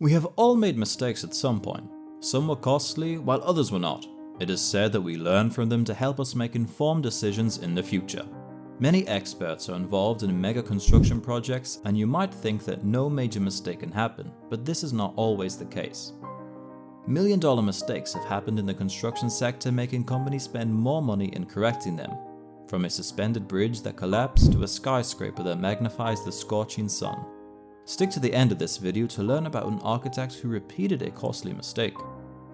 We have all made mistakes at some point. Some were costly, while others were not. It is said that we learn from them to help us make informed decisions in the future. Many experts are involved in mega construction projects, and you might think that no major mistake can happen, but this is not always the case. Million-dollar mistakes have happened in the construction sector, making companies spend more money in correcting them. From a suspended bridge that collapsed to a skyscraper that magnifies the scorching sun. Stick to the end of this video to learn about an architect who repeated a costly mistake.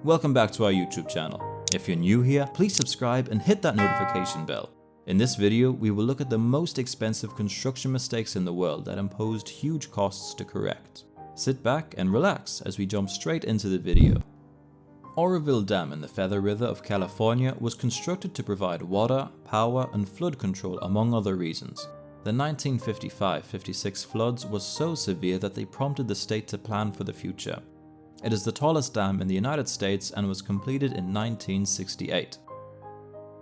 Welcome back to our YouTube channel. If you're new here, please subscribe and hit that notification bell. In this video, we will look at the most expensive construction mistakes in the world that imposed huge costs to correct. Sit back and relax as we jump straight into the video. Oroville Dam in the Feather River of California was constructed to provide water, power, and flood control among other reasons. The 1955-56 floods was so severe that they prompted the state to plan for the future. It is the tallest dam in the United States and was completed in 1968.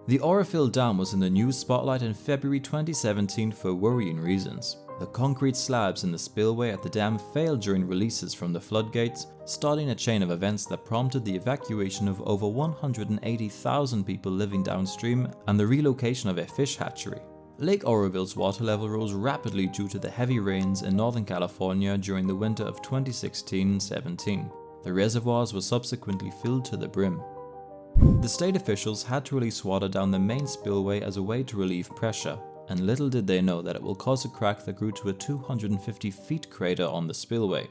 The Oroville Dam was in the news spotlight in February 2017 for worrying reasons. The concrete slabs in the spillway at the dam failed during releases from the floodgates, starting a chain of events that prompted the evacuation of over 180,000 people living downstream and the relocation of a fish hatchery. Lake Oroville's water level rose rapidly due to the heavy rains in Northern California during the winter of 2016-17. The reservoirs were subsequently filled to the brim. The state officials had to release water down the main spillway as a way to relieve pressure, and little did they know that it will cause a crack that grew to a 250 feet crater on the spillway.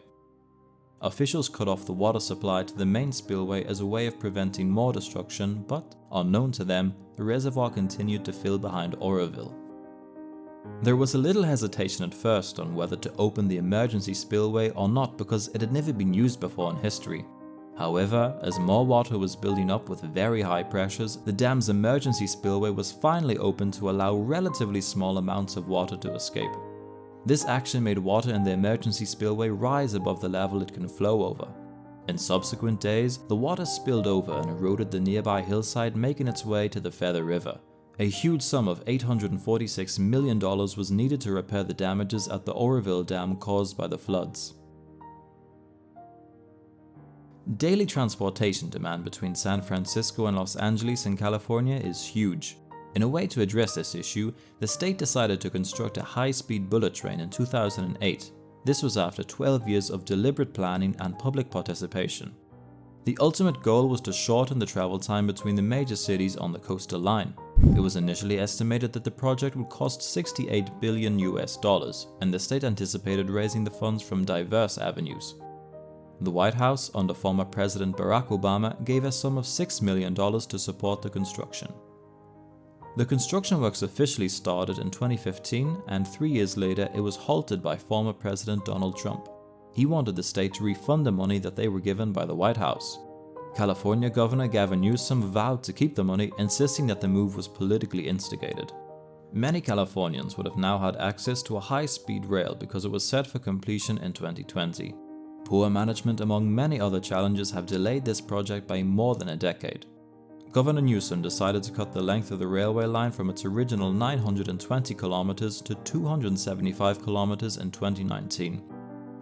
Officials cut off the water supply to the main spillway as a way of preventing more destruction, but, unknown to them, the reservoir continued to fill behind Oroville. There was a little hesitation at first on whether to open the emergency spillway or not because it had never been used before in history. However, as more water was building up with very high pressures, the dam's emergency spillway was finally opened to allow relatively small amounts of water to escape. This action made water in the emergency spillway rise above the level it can flow over. In subsequent days, the water spilled over and eroded the nearby hillside, making its way to the Feather River. A huge sum of $846 million was needed to repair the damages at the Oroville Dam caused by the floods. Daily transportation demand between San Francisco and Los Angeles in California is huge. In a way to address this issue, the state decided to construct a high-speed bullet train in 2008. This was after 12 years of deliberate planning and public participation. The ultimate goal was to shorten the travel time between the major cities on the coastal line. It was initially estimated that the project would cost $68 billion, and the state anticipated raising the funds from diverse avenues. The White House, under former President Barack Obama, gave a sum of $6 million to support the construction. The construction works officially started in 2015, and 3 years later it was halted by former President Donald Trump. He wanted the state to refund the money that they were given by the White House. California Governor Gavin Newsom vowed to keep the money, insisting that the move was politically instigated. Many Californians would have now had access to a high-speed rail because it was set for completion in 2020. Poor management, among many other challenges, have delayed this project by more than a decade. Governor Newsom decided to cut the length of the railway line from its original 920 kilometers to 275 kilometers in 2019.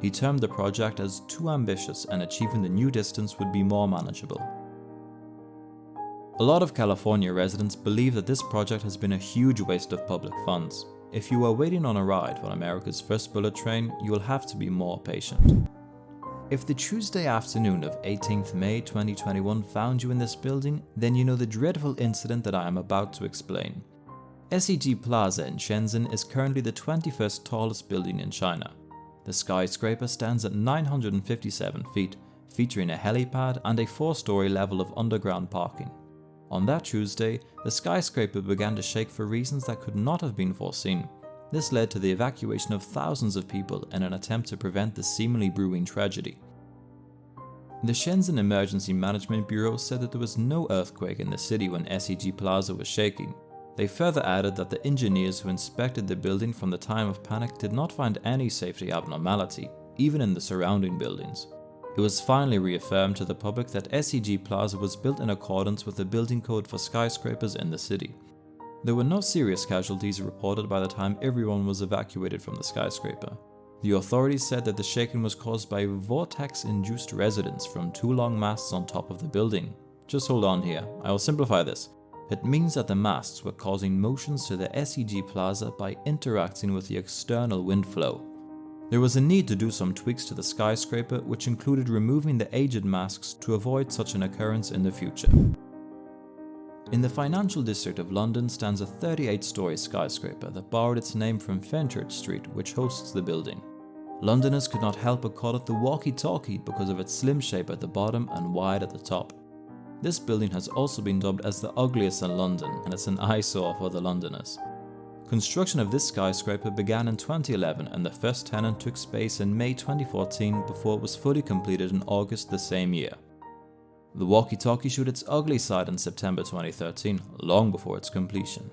He termed the project as too ambitious, and achieving the new distance would be more manageable. A lot of California residents believe that this project has been a huge waste of public funds. If you are waiting on a ride on America's first bullet train, you will have to be more patient. If the Tuesday afternoon of 18th May 2021 found you in this building, then you know the dreadful incident that I am about to explain. SEG Plaza in Shenzhen is currently the 21st tallest building in China. The skyscraper stands at 957 feet, featuring a helipad and a 4-story level of underground parking. On that Tuesday, the skyscraper began to shake for reasons that could not have been foreseen. This led to the evacuation of thousands of people in an attempt to prevent the seemingly brewing tragedy. The Shenzhen Emergency Management Bureau said that there was no earthquake in the city when SEG Plaza was shaking. They further added that the engineers who inspected the building from the time of panic did not find any safety abnormality, even in the surrounding buildings. It was finally reaffirmed to the public that SEG Plaza was built in accordance with the building code for skyscrapers in the city. There were no serious casualties reported by the time everyone was evacuated from the skyscraper. The authorities said that the shaking was caused by vortex-induced resonance from two long masts on top of the building. Just hold on here, I will simplify this. It means that the masts were causing motions to the SEG plaza by interacting with the external wind flow. There was a need to do some tweaks to the skyscraper, which included removing the aged masts to avoid such an occurrence in the future. In the financial district of London stands a 38-story skyscraper that borrowed its name from Fenchurch Street, which hosts the building. Londoners could not help but call it the walkie-talkie because of its slim shape at the bottom and wide at the top. This building has also been dubbed as the ugliest in London, and it's an eyesore for the Londoners. Construction of this skyscraper began in 2011 and the first tenant took space in May 2014 before it was fully completed in August the same year. The walkie-talkie showed its ugly side in September 2013, long before its completion.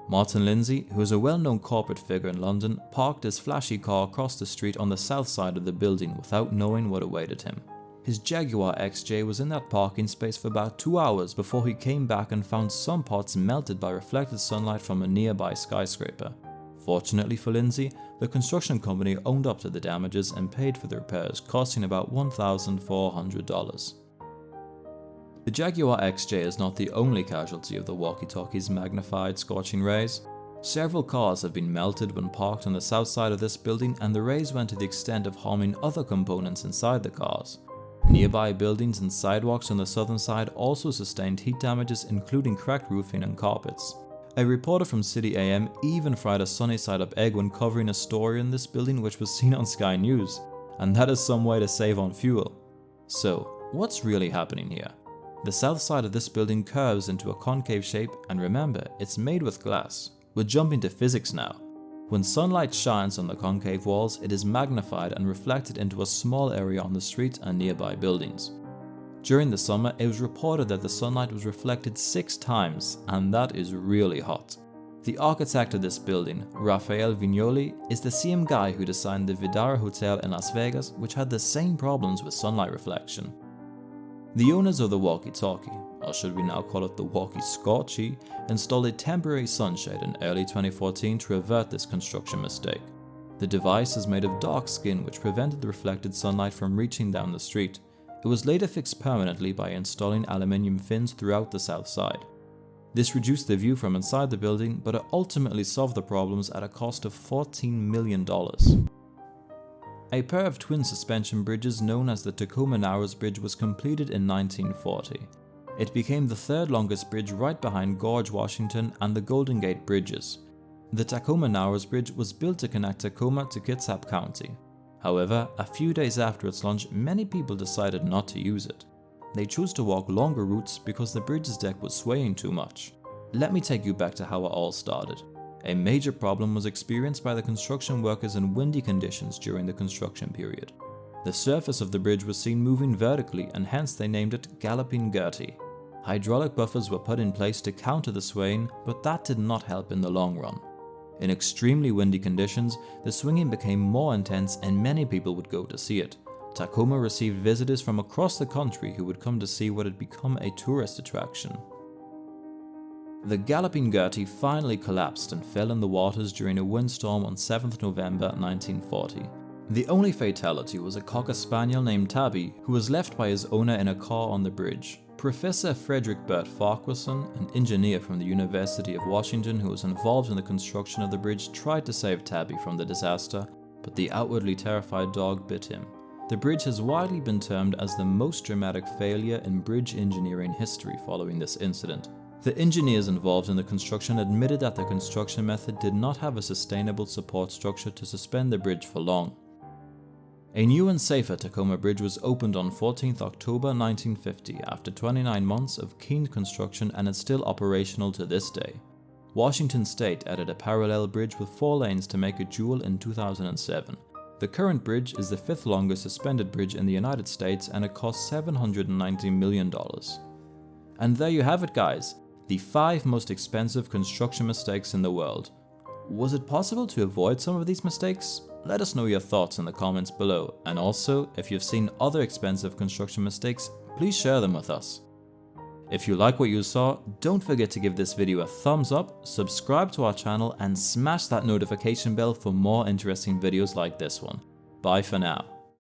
Martin Lindsay, who is a well-known corporate figure in London, parked his flashy car across the street on the south side of the building without knowing what awaited him. His Jaguar XJ was in that parking space for about 2 hours before he came back and found some parts melted by reflected sunlight from a nearby skyscraper. Fortunately for Lindsay, the construction company owned up to the damages and paid for the repairs, costing about $1,400. The Jaguar XJ is not the only casualty of the walkie-talkie's magnified scorching rays. Several cars have been melted when parked on the south side of this building, and the rays went to the extent of harming other components inside the cars. Nearby buildings and sidewalks on the southern side also sustained heat damages, including cracked roofing and carpets. A reporter from City AM even fried a sunny side up egg when covering a story in this building, which was seen on Sky News, and that is some way to save on fuel. So, what's really happening here? The south side of this building curves into a concave shape, and remember, it's made with glass. We're jumping to physics now. When sunlight shines on the concave walls, it is magnified and reflected into a small area on the street and nearby buildings. During the summer, it was reported that the sunlight was reflected 6 times, and that is really hot. The architect of this building, Raphael Vignoli, is the same guy who designed the Vdara Hotel in Las Vegas, which had the same problems with sunlight reflection. The owners of the walkie-talkie, or should we now call it the walkie-scorchie, installed a temporary sunshade in early 2014 to revert this construction mistake. The device is made of dark skin which prevented the reflected sunlight from reaching down the street. It was later fixed permanently by installing aluminium fins throughout the south side. This reduced the view from inside the building, but it ultimately solved the problems at a cost of $14 million. A pair of twin suspension bridges known as the Tacoma Narrows Bridge was completed in 1940. It became the third longest bridge right behind Gorge, Washington and the Golden Gate Bridges. The Tacoma Narrows Bridge was built to connect Tacoma to Kitsap County. However, a few days after its launch, many people decided not to use it. They chose to walk longer routes because the bridge's deck was swaying too much. Let me take you back to how it all started. A major problem was experienced by the construction workers in windy conditions during the construction period. The surface of the bridge was seen moving vertically, and hence they named it Galloping Gertie. Hydraulic buffers were put in place to counter the swaying, but that did not help in the long run. In extremely windy conditions, the swinging became more intense and many people would go to see it. Tacoma received visitors from across the country who would come to see what had become a tourist attraction. The Galloping Gertie finally collapsed and fell in the waters during a windstorm on 7th November 1940. The only fatality was a Cocker Spaniel named Tabby, who was left by his owner in a car on the bridge. Professor Frederick Burt Farquharson, an engineer from the University of Washington who was involved in the construction of the bridge, tried to save Tabby from the disaster, but the outwardly terrified dog bit him. The bridge has widely been termed as the most dramatic failure in bridge engineering history following this incident. The engineers involved in the construction admitted that the construction method did not have a sustainable support structure to suspend the bridge for long. A new and safer Tacoma Bridge was opened on 14th October 1950 after 29 months of keen construction, and is still operational to this day. Washington State added a parallel bridge with 4 lanes to make it dual in 2007. The current bridge is the 5th longest suspended bridge in the United States, and it cost $790 million. And there you have it, guys. The 5 most expensive construction mistakes in the world. Was it possible to avoid some of these mistakes? Let us know your thoughts in the comments below, and also, if you've seen other expensive construction mistakes, please share them with us. If you like what you saw, don't forget to give this video a thumbs up, subscribe to our channel, and smash that notification bell for more interesting videos like this one. Bye for now.